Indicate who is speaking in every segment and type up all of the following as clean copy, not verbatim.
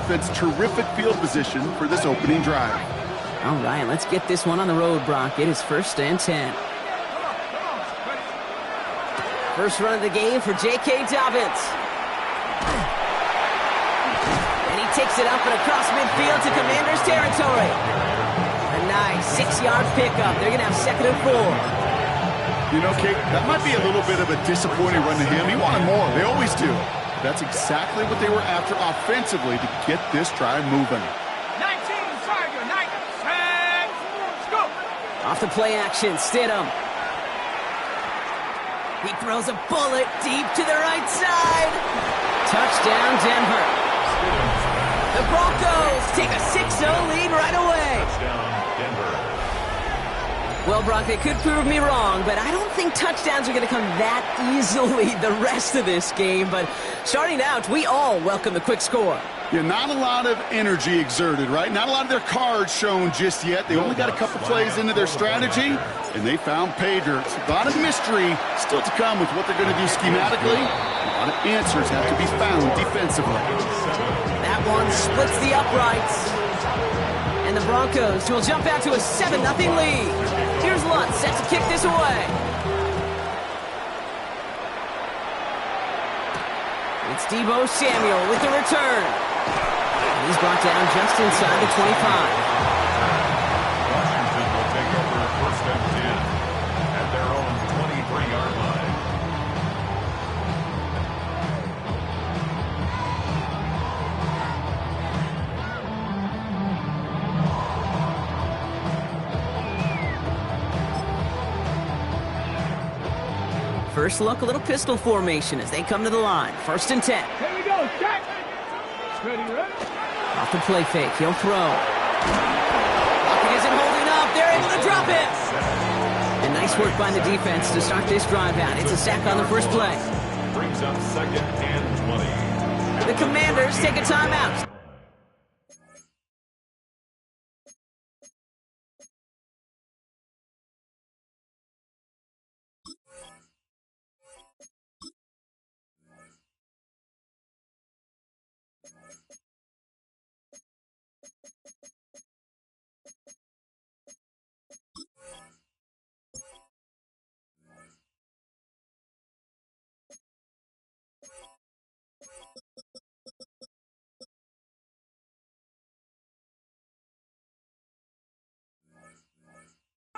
Speaker 1: offense terrific field position for this opening drive.
Speaker 2: All right, let's get this one on the road, Brock. It is 1st and 10. First run of the game for J.K. Dobbins. And he takes it up and across midfield to Commanders territory. A nice 6-yard pickup. They're going to have 2nd and 4.
Speaker 1: You know, Kate, that might be a little bit of a disappointing run to him. He wanted more. They always do. That's exactly what they were after offensively to get this drive moving.
Speaker 3: 19, Tiger, 9, 6, go!
Speaker 2: Off the play action, Stidham. He throws a bullet deep to the right side. Touchdown, Denver. The Broncos take a 6-0 lead right away.
Speaker 4: Touchdown, Denver.
Speaker 2: Well, Brock, they could prove me wrong, but I don't think touchdowns are going to come that easily the rest of this game. But starting out, we all welcome the quick score.
Speaker 1: Yeah, not a lot of energy exerted, right? Not a lot of their cards shown just yet. They only got a couple plays into their strategy, and they found pay dirt. A lot of mystery still to come with what they're going to do schematically. A lot of answers have to be found defensively.
Speaker 2: That one splits the uprights. And the Broncos will jump out to a 7-0 lead. Here's Lutz set to kick this away. It's Deebo Samuel with the return. And he's brought down just inside the 25.
Speaker 4: Washington will take over 1st and 10 at their own 23-yard line.
Speaker 2: First look, a little pistol formation as they come to the line. 1st and 10.
Speaker 3: Here we go, Jack! Ready, ready?
Speaker 2: Off the play fake, he'll throw. Pocket isn't holding up, they're able to drop it! And nice work by the defense to start this drive out. It's a sack on the first play.
Speaker 4: Brings up 2nd and 20.
Speaker 2: The Commanders take a timeout.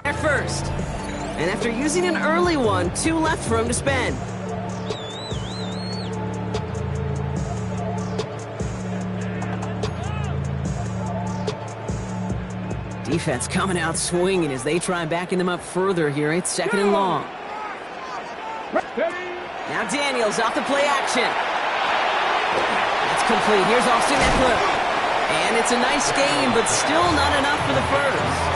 Speaker 2: At first. And after using an early one, 2 left for him to spend. Defense coming out swinging as they try backing them up further here. It's 2nd and long. Now Daniels off the play action. That's complete. Here's Austin Eckler. And it's a nice game, but still not enough for the first.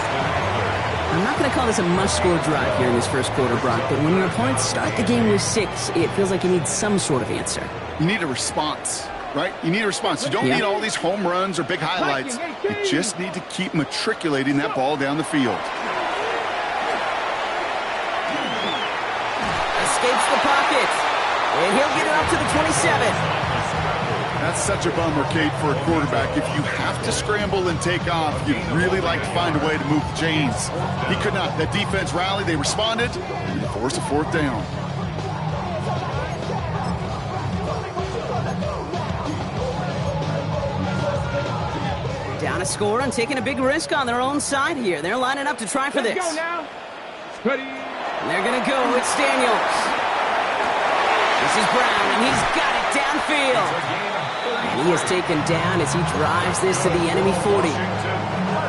Speaker 2: I'm not going to call this a must-score drive here in this first quarter, Brock, but when your opponents start the game with 6, it feels like you need some sort of answer.
Speaker 1: You need a response, right? You need a response. You don't need all these home runs or big highlights. You just need to keep matriculating that ball down the field.
Speaker 2: Escapes the pocket, and he'll get it up to the 27.
Speaker 1: That's such a bummer, Kate, for a quarterback. If you have to scramble and take off, you'd really like to find a way to move the chains. He could not. That defense rallied, they responded, and forced a 4th down.
Speaker 2: Down a score and taking a big risk on their own side here. They're lining up to try for this.
Speaker 3: Let's go now. Ready?
Speaker 2: And they're going to go. It's Daniels. This is Brown, and he's got it downfield. And he is taken down as he drives this to the enemy 40.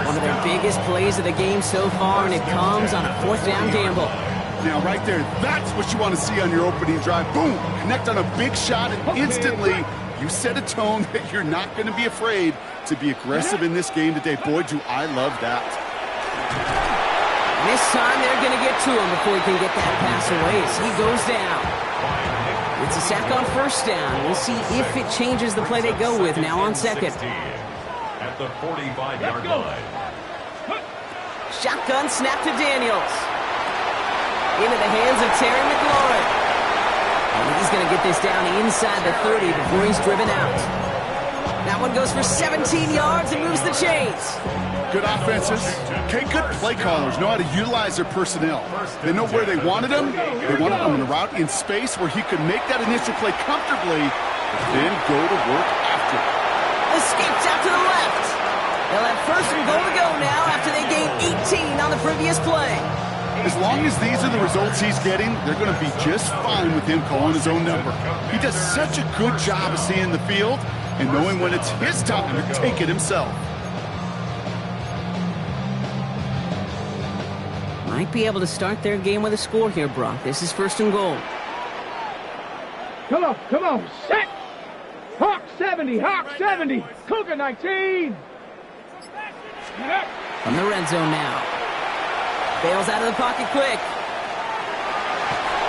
Speaker 2: One of their biggest plays of the game so far, and it comes on a 4th down gamble.
Speaker 1: Now, right there, that's what you want to see on your opening drive. Boom! Connect on a big shot, and instantly you set a tone that you're not going to be afraid to be aggressive in this game today. Boy, do I love that.
Speaker 2: And this time they're going to get to him before he can get that pass away as he goes down. It's a sack on 1st down. We'll see if it changes the play they go with now on 2nd.
Speaker 4: At the 45-yard line.
Speaker 2: Shotgun snap to Daniels. Into the hands of Terry McLaurin. And he's going to get this down inside the 30 before he's driven out. That one goes for 17 yards and moves the chains.
Speaker 1: Good offenses. Okay, good play callers know how to utilize their personnel. They know where they wanted him. They wanted him in a route in space where he could make that initial play comfortably, then go to work after it.
Speaker 2: Escapes out to the left. They'll have first and goal to go now after they gained 18 on the previous play.
Speaker 1: As long as these are the results he's getting, they're going to be just fine with him calling his own number. He does such a good job of seeing the field and knowing when it's his time to take it himself.
Speaker 2: Might be able to start their game with a score here, Brock. This is first and goal.
Speaker 3: Come on, set! Hawk 70, Hawk 70, Cougar 19!
Speaker 2: From the red zone now. Bails out of the pocket quick.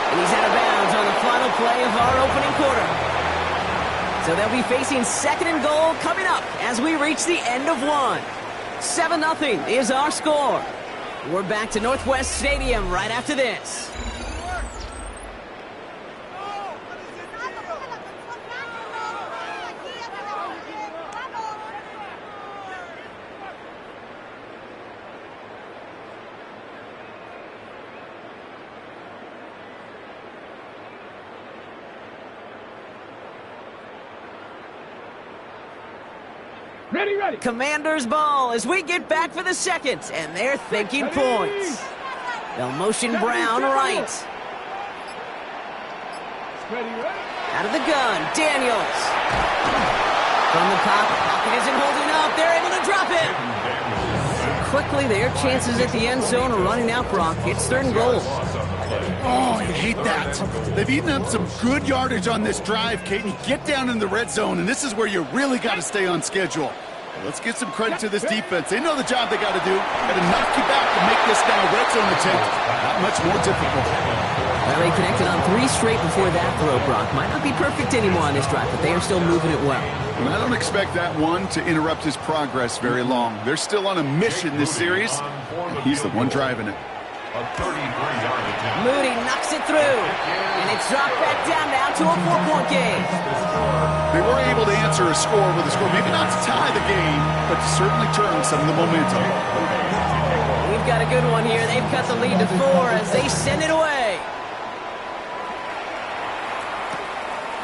Speaker 2: And he's out of bounds on the final play of our opening quarter. So they'll be facing second and goal coming up as we reach the end of one. 7-0 is our score. We're back to Northwest Stadium right after this.
Speaker 3: Ready.
Speaker 2: Commanders ball as we get back for the second, and they're thinking points. They'll motion Brown right. Out of the gun, Daniels. From the pocket isn't holding up. They're able to drop it. Quickly, their chances at the end zone are running out, Brock. It's third and goal.
Speaker 1: Oh, I hate that. They've eaten up some good yardage on this drive, Kate. You get down in the red zone, and this is where you really got to stay on schedule. Let's give some credit to this defense. They know the job they got to do. Got to knock you back to make this now a red zone attempt not much more difficult.
Speaker 2: Well, they connected on 3 straight before that throw, Brock. Might not be perfect anymore on this drive, but they are still moving it well.
Speaker 1: And I don't expect that one to interrupt his progress very long. They're still on a mission this series, and he's the one driving it.
Speaker 4: A 33-yard attempt.
Speaker 2: Moody knocks it through, and it's dropped back down now to a 4-point game.
Speaker 1: They were able to answer a score with a score, maybe not to tie the game, but to certainly turn some of the momentum.
Speaker 2: We've got a good one here. They've cut the lead to 4 as they send it away.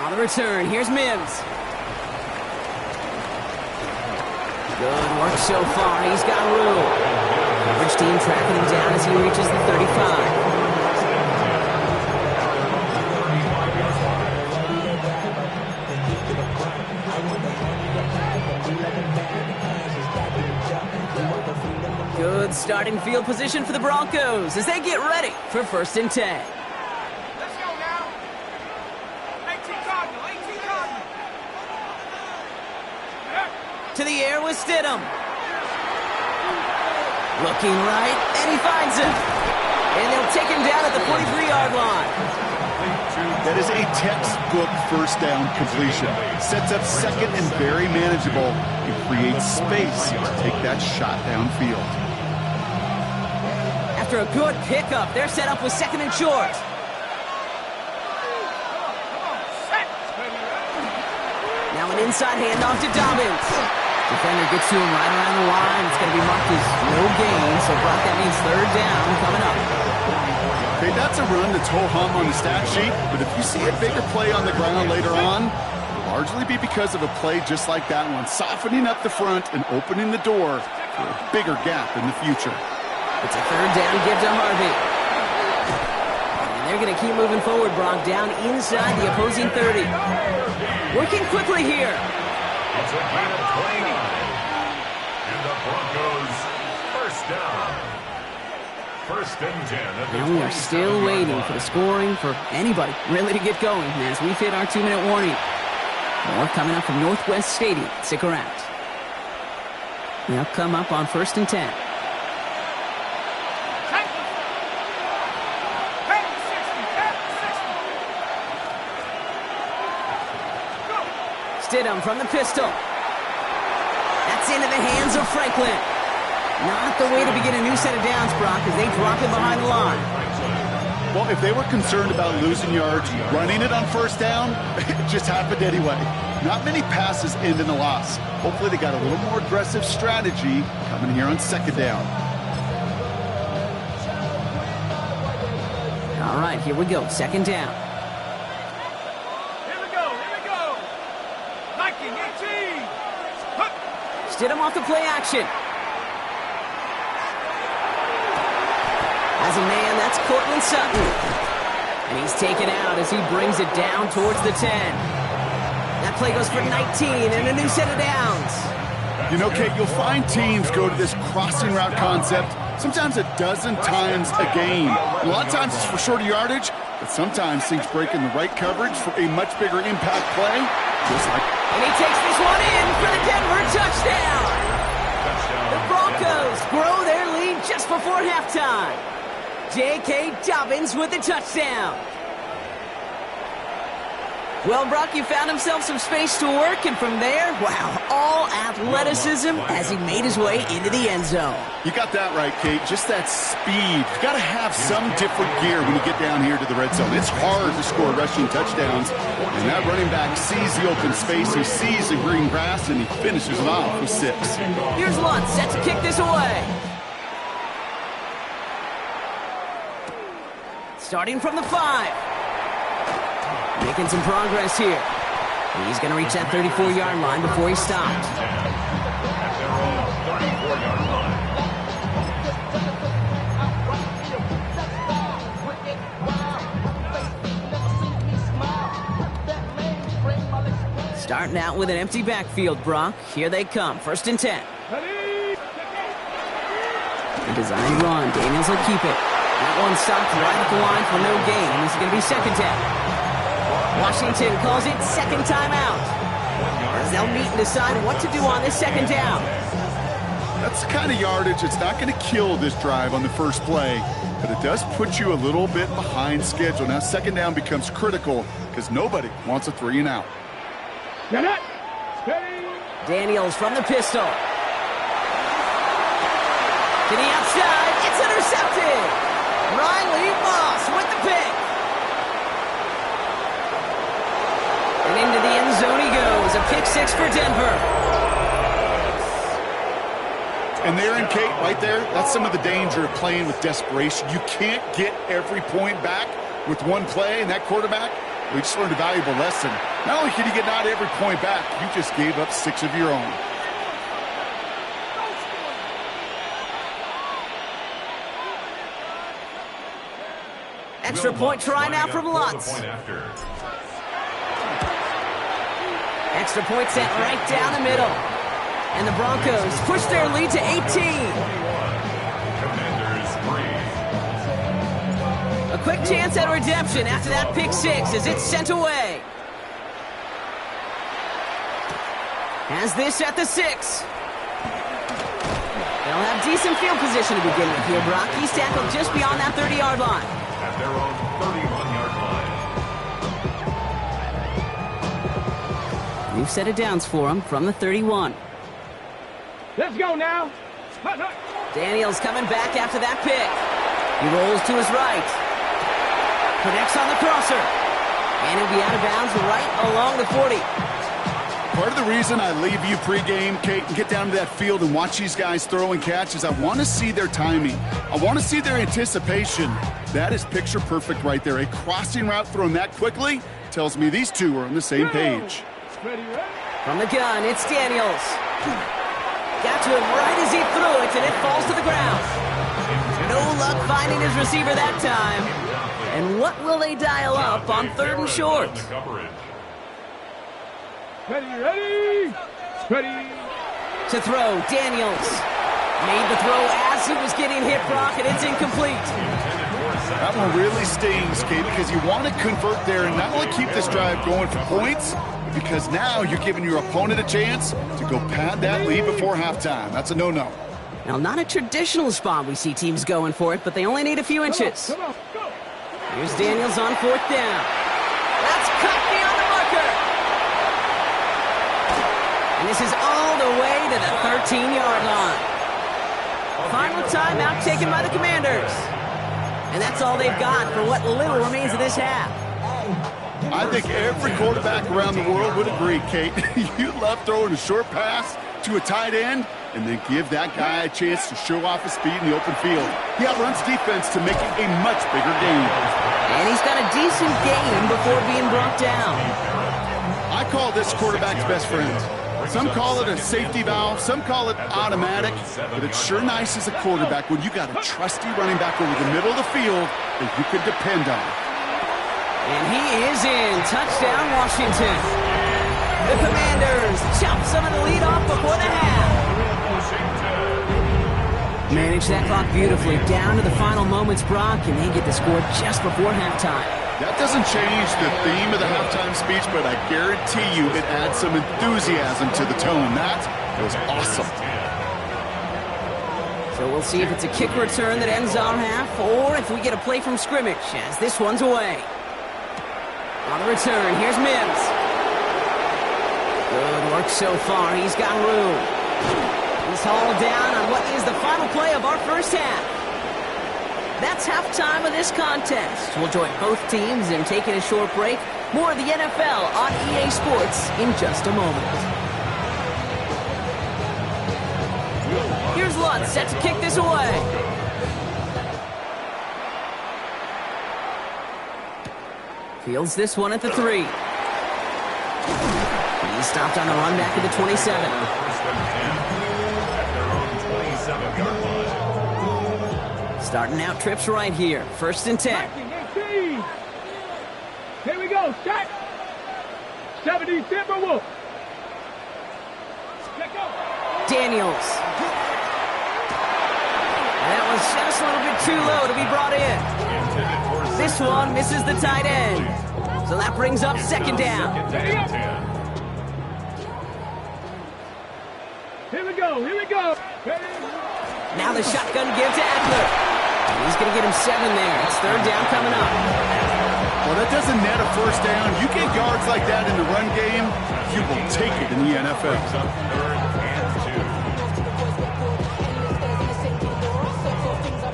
Speaker 2: On the return, here's Mims. Good work so far. He's got room. Coverage team tracking him down as he reaches the 35. Good starting field position for the Broncos as they get ready for first and 10.
Speaker 3: Let's go now. 18 Cardinal.
Speaker 2: To the air with Stidham. Looking right, and he finds him. And they'll take him down at the 43-yard line.
Speaker 1: That is a textbook first down completion. Sets up second and very manageable. It creates space to take that shot downfield.
Speaker 2: After a good pickup, they're set up with second and short. Now an inside handoff to Dobbins. Defender gets to him right around the line. It's going to be marked as no gain, so Brock, that means third down coming up.
Speaker 1: Okay, that's a run that's ho-hum on the stat sheet, but if you see a bigger play on the ground later on, it'll largely be because of a play just like that one, softening up the front and opening the door for a bigger gap in the future.
Speaker 2: It's a third down give to Harvey. And they're going to keep moving forward, Brock, down inside the opposing 30. Working quickly here.
Speaker 4: It's a gain of 29. And the Broncos first down. First and 10.
Speaker 2: And we are still waiting for the scoring for anybody really to get going as we've hit our 2-minute warning. More coming up from Northwest Stadium. Stick around. They'll come up on first and 10. Stidham from the pistol. That's into the hands of Franklin. Not the way to begin a new set of downs, Brock, as they drop him behind the line.
Speaker 1: Well, if they were concerned about losing yards, running it on first down, it just happened anyway. Not many passes end in a loss. Hopefully they got a little more aggressive strategy coming here on second down.
Speaker 2: All right, here we go. Second down.
Speaker 3: Here we go. Viking 18. Hup.
Speaker 2: Stidham off the play action. As a man, that's Cortland Sutton. And he's taken out as he brings it down towards the 10. That play goes for 19 and a new set of downs.
Speaker 1: You know, Kate, you'll find teams go to this crossing route concept sometimes a dozen times a game. A lot of times it's for shorter yardage, but sometimes things break in the right coverage for a much bigger impact play.
Speaker 2: And he takes this one in for the Denver touchdown. The Broncos grow their lead just before halftime. J.K. Dobbins with the touchdown. Well, Brock, you found himself some space to work, and from there, wow, all athleticism as he made his way into the end zone.
Speaker 1: You got that right, Kate. Just that speed. You got to have some different gear when you get down here to the red zone. It's hard to score rushing touchdowns, and that running back sees the open space, he sees the green grass, and he finishes it off with 6.
Speaker 2: Here's Lutz set to kick this away. Starting from the 5. Making some progress here. He's going to reach that 34-yard line before he stops.
Speaker 4: At their own 34-yard line.
Speaker 2: Starting out with an empty backfield, Brock. Here they come. 1st and 10. A designed run. Daniels will keep it. That one stopped right at the line for no gain. This is going to be 2nd down. Washington calls it second timeout. As they'll meet and decide what to do on this 2nd down.
Speaker 1: That's the kind of yardage. It's not going to kill this drive on the first play, but it does put you a little bit behind schedule. Now 2nd down becomes critical because nobody wants a 3 and out.
Speaker 3: Get it. Steady.
Speaker 2: Daniels from the pistol. To the outside. It's intercepted. Riley Moss with the pick. And into the end zone he goes. A pick 6 for Denver.
Speaker 1: And there in Kate, right there, that's some of the danger of playing with desperation. You can't get every point back with one play, and that quarterback, we just learned a valuable lesson. Not only can you get not every point back, you just gave up 6 of your own.
Speaker 2: Extra point try now from Lutz. Extra point set right down the middle. And the Broncos push their lead to 18. A quick chance at redemption after that pick 6 as it's sent away. Has this at the 6. They'll have decent field position to begin with here, Brock. He's tackled just beyond that 30-yard line.
Speaker 4: At their own 31-yard line.
Speaker 2: New set of downs for him from the 31.
Speaker 3: Let's go now.
Speaker 2: Daniels coming back after that pick. He rolls to his right. Connects on the crosser. And he'll be out of bounds right along the 40.
Speaker 1: Part of the reason I leave you pregame, Kate, and get down to that field and watch these guys throw and catch is I want to see their timing. I want to see their anticipation. That is picture perfect right there. A crossing route thrown that quickly tells me these two are on the same page.
Speaker 2: From the gun, it's Daniels. Got to him right as he threw it, and it falls to the ground. No luck finding his receiver that time. And what will they dial up on 3rd and short?
Speaker 3: Ready.
Speaker 2: To throw, Daniels. Made the throw as he was getting hit, Brock, and it's incomplete.
Speaker 1: That one really stings, Kate, because you want to convert there and not only keep this drive going for points, because now you're giving your opponent a chance to go pad that lead before halftime. That's a no-no.
Speaker 2: Now, not a traditional spot we see teams going for it, but they only need a few inches.
Speaker 3: Come on, go.
Speaker 2: Here's Daniels on 4th down. That's cut beyond the marker. And this is all the way to the 13-yard line. Final timeout taken by the Commanders. And that's all they've got for what little remains of this half.
Speaker 1: I think every quarterback around the world would agree, Kate. You love throwing a short pass to a tight end and then give that guy a chance to show off his speed in the open field. He outruns defense to make it a much bigger game.
Speaker 2: And he's got a decent game before being brought down.
Speaker 1: I call this quarterback's best friend. Some call it a safety valve, some call it automatic, but it's sure nice as a quarterback when you got a trusty running back over the middle of the field that you can depend on.
Speaker 2: And he is in. Touchdown, Washington. The Commanders chop some of the lead off before the half. Manage that clock beautifully down to the final moments, Brock, and they get the score just before halftime.
Speaker 1: That doesn't change the theme of the halftime speech, but I guarantee you it adds some enthusiasm to the tone. That was awesome.
Speaker 2: So we'll see if it's a kick return that ends our half, or if we get a play from scrimmage, as this one's away. On the return, here's Mims. Good work so far. He's got room. He's hauled down on what is the final play of our first half. That's halftime of this contest. We'll join both teams in taking a short break. More of the NFL on EA Sports in just a moment. Here's Lutz set to kick this away. Fields this one at the 3. He's stopped on the run back at the 27. Starting out trips right here. 1st and 10.
Speaker 3: 18. Here we go. Shot. 70 Timberwolves. Let go.
Speaker 2: Daniels. That was just a little bit too low to be brought in. This one misses the tight end. So that brings up 2nd down.
Speaker 3: Here we go. Here we go.
Speaker 2: Now the shotgun give to Eckler. He's going to get him 7 there. It's 3rd down coming up.
Speaker 1: Well, that doesn't net a 1st down. You get yards like that in the run game, you will take it in the NFL.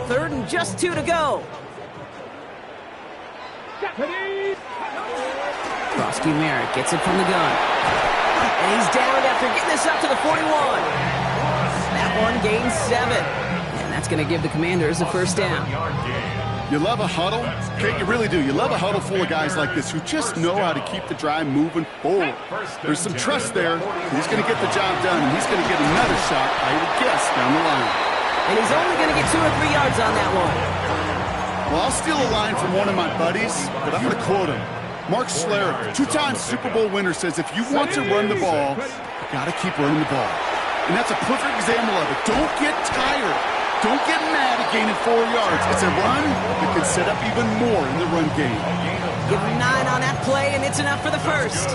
Speaker 2: 3rd and just 2 to go. Krosky Merritt gets it from the gun. And he's down after getting this up to the 41. That one gains 7. And that's going to give the Commanders a 1st down.
Speaker 1: You love a huddle? Kate, you really do. You love a huddle full of guys like this who just know how to keep the drive moving forward. There's some trust there. He's going to get the job done, and he's going to get another shot, I would guess, down the line.
Speaker 2: And he's only going to get 2 or 3 yards on that one.
Speaker 1: Well, I'll steal a line from one of my buddies, but I'm going to quote him. Mark Schlereth, 2-time Super Bowl winner, says if you want to run the ball, you got to keep running the ball. And that's a perfect example of it. Don't get tired. Don't get mad at gaining 4 yards. It's a run that can set up even more in the run game.
Speaker 2: Give him 9 on that play, and it's enough for the 1st.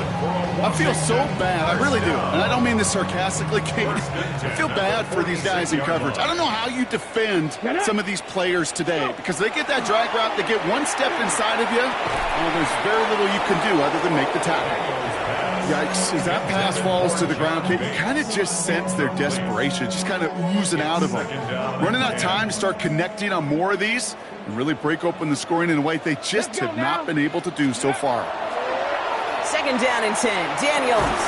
Speaker 1: I feel so bad. I really do. And I don't mean this sarcastically, Kate. I feel bad for these guys in coverage. I don't know how you defend some of these players today because they get that drag route, they get one step inside of you, and there's very little you can do other than make the tackle. Yikes, as that pass falls to the ground, Kate, you kind of just sense their desperation, just kind of oozing out of them. Running out of time to start connecting on more of these and really break open the scoring in a way they just have not been able to do so far.
Speaker 2: 2nd down and 10. Daniels.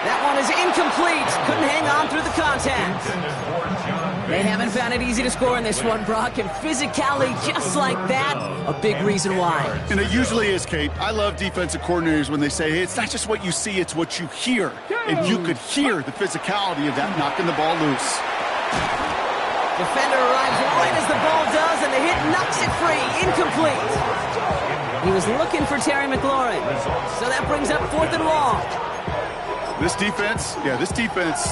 Speaker 2: That one is incomplete. Couldn't hang on through the contact. They haven't found it easy to score in this one, Brock, and physicality just like that, a big reason why.
Speaker 1: And it usually is, Kate. I love defensive coordinators when they say, hey, it's not just what you see, it's what you hear. And you could hear the physicality of that knocking the ball loose.
Speaker 2: Defender arrives right as the ball does, and the hit knocks it free. Incomplete. He was looking for Terry McLaurin. So that brings up 4th and long.
Speaker 1: This defense,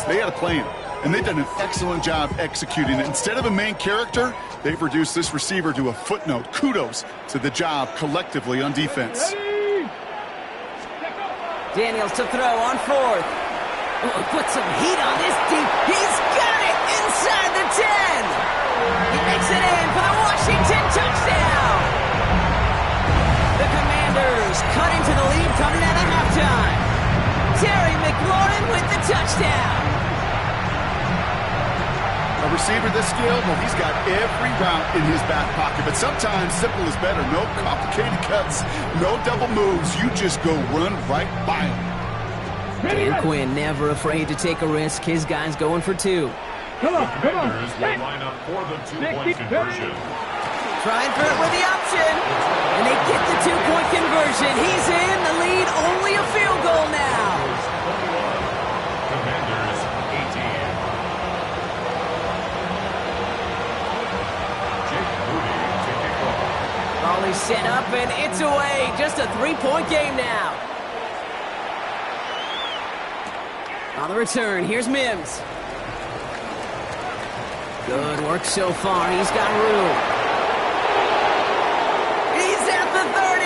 Speaker 1: they had a plan. And they've done an excellent job executing it. Instead of a main character, they've reduced this receiver to a footnote. Kudos to the job collectively on defense.
Speaker 2: Daniels to throw on 4th. Oh, put some heat on this deep. He's got it inside the 10. He makes it in for the Washington touchdown. The Commanders cut into the lead coming out of halftime. Terry McLaurin with the touchdown.
Speaker 1: A receiver this skilled, well, he's got every route in his back pocket. But sometimes simple is better. No complicated cuts, no double moves. You just go run right by him.
Speaker 2: Dan Quinn never afraid to take a risk. His guy's going for two.
Speaker 3: Come on, come on.
Speaker 4: Commanders will line up for the two-point conversion.
Speaker 2: Trying for it with the option. And they get the two-point conversion. He's in the lead. Only a field goal now.
Speaker 4: Commanders 18. Jake Moody to kick off.
Speaker 2: Raleigh set up and it's away. Just a three-point game now. On the return, here's Mims. Good work so far. He's got room. He's at the 30.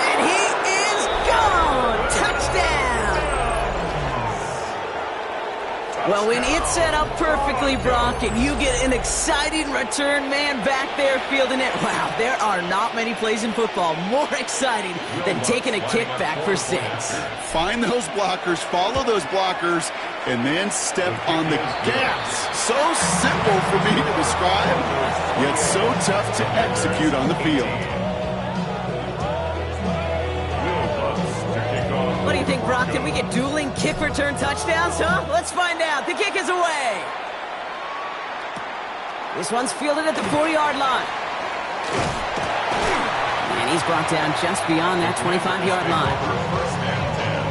Speaker 2: And he is gone. Touchdown. Well, when it's set up perfectly, Brock, and you get an exciting return man back there fielding it, wow, there are not many plays in football more exciting than taking a kickback for 6.
Speaker 1: Find those blockers, follow those blockers, and then step on the gas. So simple for me to describe, yet so tough to execute on the field.
Speaker 2: What do you think, Brock? Can we get dueling kick return touchdowns, huh? Let's find out. The kick is away. This one's fielded at the 40-yard line. And he's brought down just beyond that 25-yard line.
Speaker 4: First and 10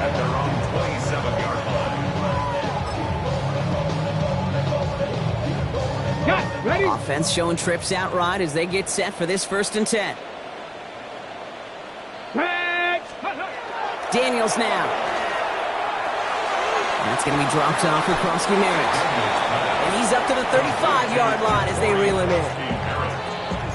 Speaker 4: at their own 27-yard line.
Speaker 3: Got ready.
Speaker 2: Offense showing trips out right as they get set for this 1st and 10. Daniels now. That's going to be dropped off for Krosky Merritt. And he's up to the 35-yard line as they reel him in.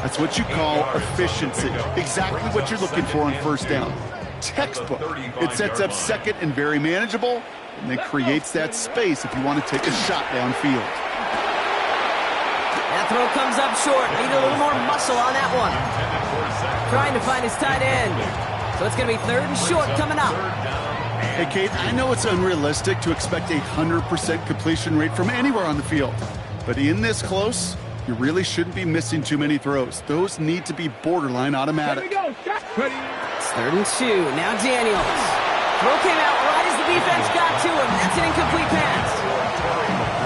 Speaker 1: That's what you call efficiency. Exactly what you're looking for on 1st down. Textbook. It sets up 2nd and very manageable, and then creates that space if you want to take a shot downfield.
Speaker 2: That throw comes up short. Need a little more muscle on that one. Trying to find his tight end. So it's going to be 3rd and short coming up.
Speaker 1: Hey, Kate, I know it's unrealistic to expect a 100% completion rate from anywhere on the field. But in this close, you really shouldn't be missing too many throws. Those need to be borderline automatic.
Speaker 3: Here we go. Ready.
Speaker 2: It's 3rd and 2. Now Daniels. Throw came out right as the defense got to him. That's an incomplete pass.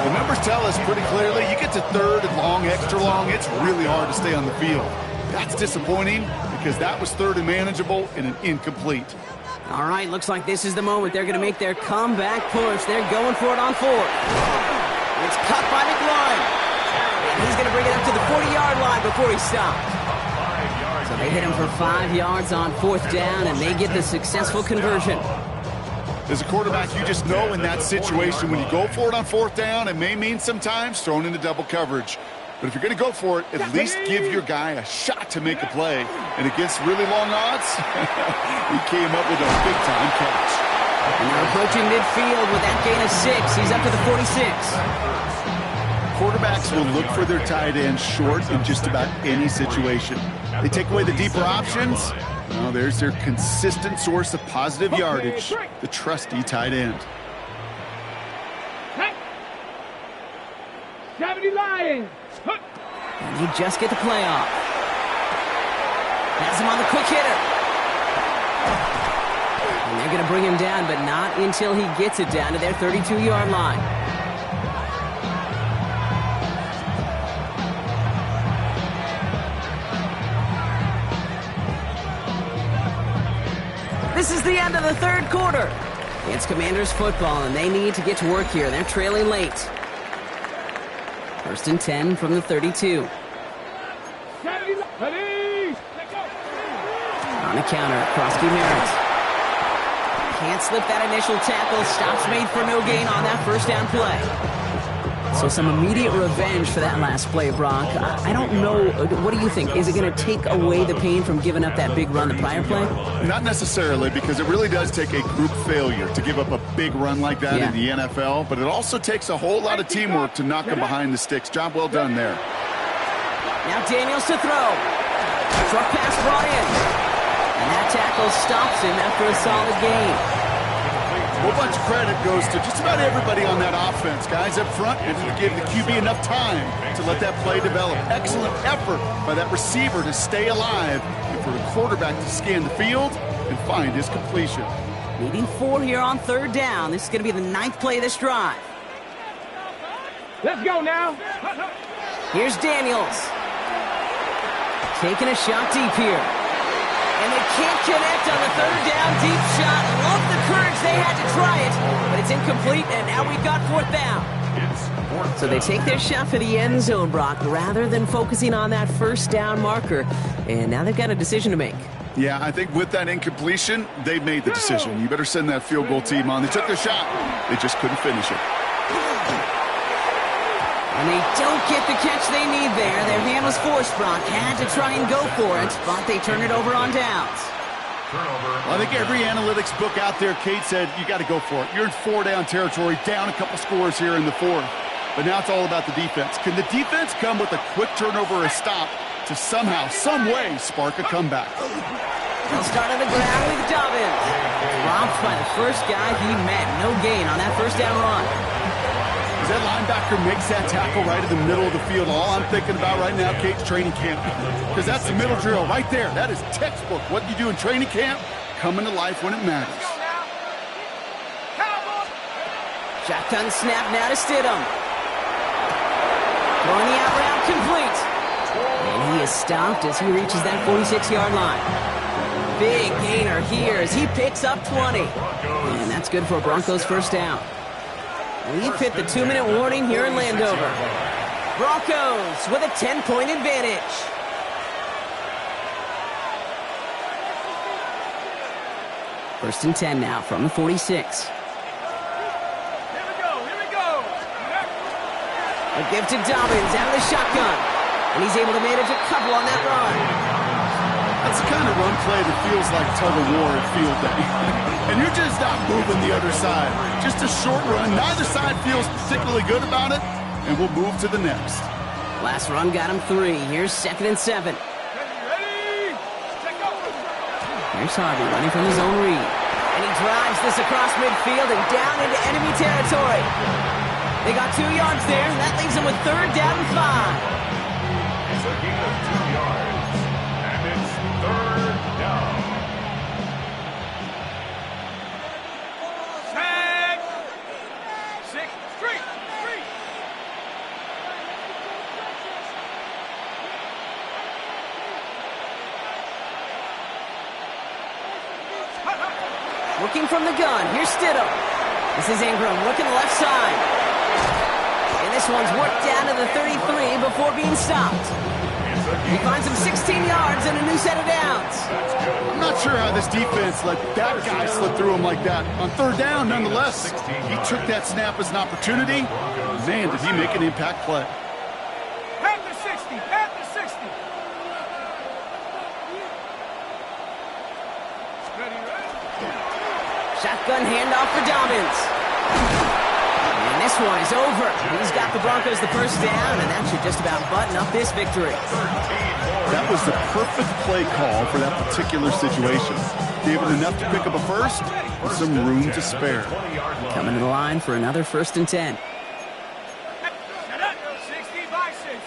Speaker 1: The numbers tell us pretty clearly, you get to 3rd and long, extra long, it's really hard to stay on the field. That's disappointing because that was 3rd and manageable and an incomplete.
Speaker 2: All right, looks like this is the moment. They're going to make their comeback push. They're going for it on 4th. It's cut by McLaurin. And he's going to bring it up to the 40-yard line before he stops. So they hit him for 5 yards on 4th down, and they get the successful conversion.
Speaker 1: As a quarterback, you just know in that situation when you go for it on 4th down, it may mean sometimes thrown into double coverage. But if you're going to go for it, at least give your guy a shot to make a play. And against really long odds, he came up with a big-time catch.
Speaker 2: And they're approaching midfield with that gain of 6. He's up to the 46.
Speaker 1: Quarterbacks will look for their tight end short in just about any situation. They take away the deeper options. Well, there's their consistent source of positive yardage, the trusty tight end.
Speaker 3: 70 Lions.
Speaker 2: And you just get the play off. Has him on the quick hitter. And they're going to bring him down, but not until he gets it down to their 32-yard line. This is the end of the 3rd quarter. It's Commanders football, and they need to get to work here. They're trailing late. 1st and 10 from the 32. On the counter, Krosky Merritt. Can't slip that initial tackle. Stops made for no gain on that 1st down play. So some immediate revenge for that last play, Brock. I don't know. What do you think? Is it going to take away the pain from giving up that big run the prior play?
Speaker 1: Not necessarily, because it really does take a group failure to give up a big run like that in the NFL. But it also takes a whole lot of teamwork to knock them behind the sticks. Job well done there.
Speaker 2: Now Daniels to throw. Short pass brought in. And that tackle stops him after a solid gain.
Speaker 1: whole bunch of credit goes to just about everybody on that offense. Guys up front, and to give the QB enough time to let that play develop. Excellent effort by that receiver to stay alive and for the quarterback to scan the field and find his completion.
Speaker 2: Needing 4 here on 3rd down. This is going to be the 9th play of this drive.
Speaker 3: Let's go now.
Speaker 2: Here's Daniels. Taking a shot deep here. And they can't connect on the 3rd down deep shot. Love the courage they had to try it, but it's incomplete, and now we've got 4th down. So they take their shot for the end zone, Brock, rather than focusing on that 1st down marker. And now they've got a decision to make.
Speaker 1: Yeah, I think with that incompletion, they made the decision. You better send that field goal team on. They took their shot. They just couldn't finish it.
Speaker 2: And they don't get the catch they need there. Their hand was forced, Brock. Had to try and go for it, but they turn it over on downs.
Speaker 1: Well, I think every analytics book out there, Kate, said you got to go for it. You're in 4-down territory, down a couple scores here in the 4th. But now it's all about the defense. Can the defense come with a quick turnover or a stop to somehow, some way, spark a comeback?
Speaker 2: They'll start on the ground with Dobbins. Dropped by the first guy he met. No gain on that 1st down run.
Speaker 1: As that linebacker makes that tackle right in the middle of the field, all I'm thinking about right now, Kate's training camp. Because that's the middle drill right there. That is textbook. What you do in training camp, coming to life when it matters.
Speaker 2: Shotgun snap now to Stidham. Throwing the out route complete. And he is stopped as he reaches that 46-yard line. Big gainer here as he picks up 20. And that's good for Broncos 1st down. We've hit the 2-minute warning here in Landover. Broncos with a 10-point advantage. First and 10 now from the 46.
Speaker 3: Here we go.
Speaker 2: A give to Dobbins out of the shotgun. And he's able to manage a couple on that run.
Speaker 1: That's the kind of run play that feels like tug of war at field day. And you're just not moving the other side. Just a short run. Neither side feels particularly good about it. And we'll move to the next.
Speaker 2: Last run got him 3. Here's 2nd and 7.
Speaker 3: Ready? Take over.
Speaker 2: Here's Harvey running from his own read. And he drives this across midfield and down into enemy territory. They got 2 yards there. That leaves them with 3rd down and 5.
Speaker 4: It's a gain of 2 yards. And it's 3rd down.
Speaker 3: Tag. 6, 3.
Speaker 2: Looking from the gun. Here's Stidham. This is Ingram looking left side. And this one's worked down to the 33 before being stopped. He finds him 16 yards and a new set of downs.
Speaker 1: I'm not sure how this defense let that guy slip through him like that. On 3rd down, nonetheless, he took that snap as an opportunity. Man, did he make an impact play.
Speaker 3: At the 60. Ready?
Speaker 2: Shotgun handoff for Dobbins. And this one is over. He's got the Broncos the 1st down, and that should just about button up this victory.
Speaker 1: That was the perfect play call for that particular situation. Gave it enough to pick up a 1st with some room to spare.
Speaker 2: Coming to the line for another 1st and 10.
Speaker 3: 60 by 6.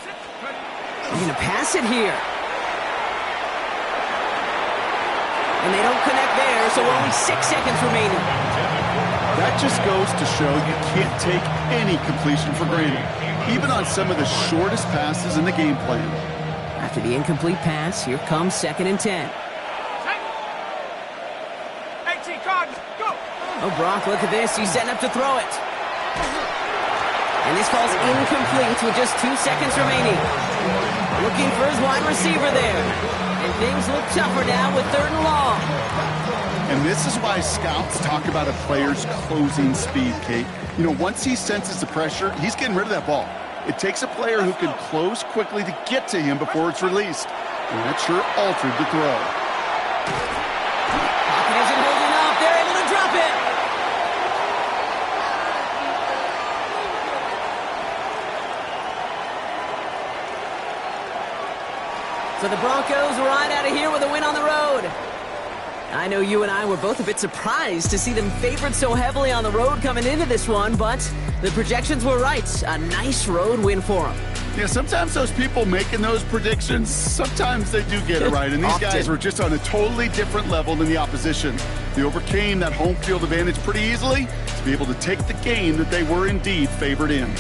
Speaker 2: They're going to pass it here. And they don't connect there, so only 6 seconds remaining.
Speaker 1: That just goes to show you can't take any completion for granted, even on some of the shortest passes in the game plan.
Speaker 2: After the incomplete pass, here comes 2nd and 10.
Speaker 3: 18 Cardinals, go!
Speaker 2: Oh, Brock, look at this. He's setting up to throw it. And this falls incomplete with just 2 seconds remaining. Looking for his wide receiver there. And things look tougher now with 3rd and long.
Speaker 1: And this is why scouts talk about a player's closing speed, Kate. You know, once he senses the pressure, he's getting rid of that ball. It takes a player who can close quickly to get to him before it's released. And that sure altered the throw.
Speaker 2: Pocket isn't holding up. They're able to drop it. So the Broncos ride out of here with a win on the road. I know you and I were both a bit surprised to see them favored so heavily on the road coming into this one, but the projections were right. A nice road win for them.
Speaker 1: Yeah, sometimes those people making those predictions, sometimes they do get it right. And these guys were just on a totally different level than the opposition. They overcame that home field advantage pretty easily to be able to take the game that they were indeed favored in.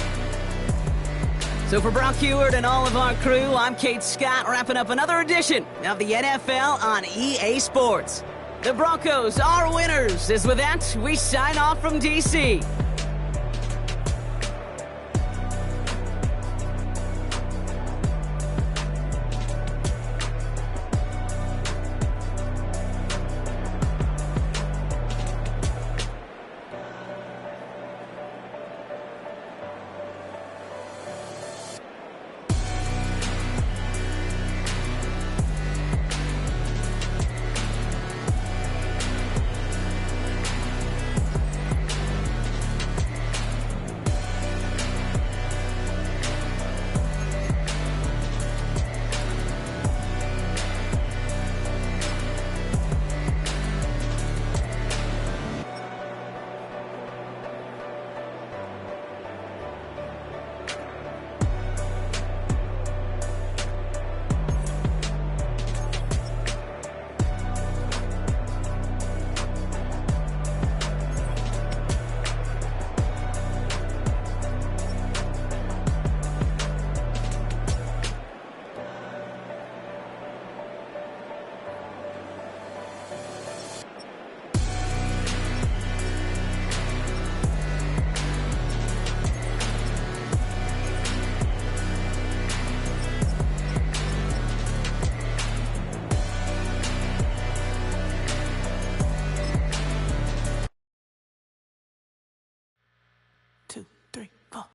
Speaker 2: So for Brock Huard and all of our crew, I'm Kate Scott, wrapping up another edition of the NFL on EA Sports. The Broncos are winners, as with that, we sign off from D.C.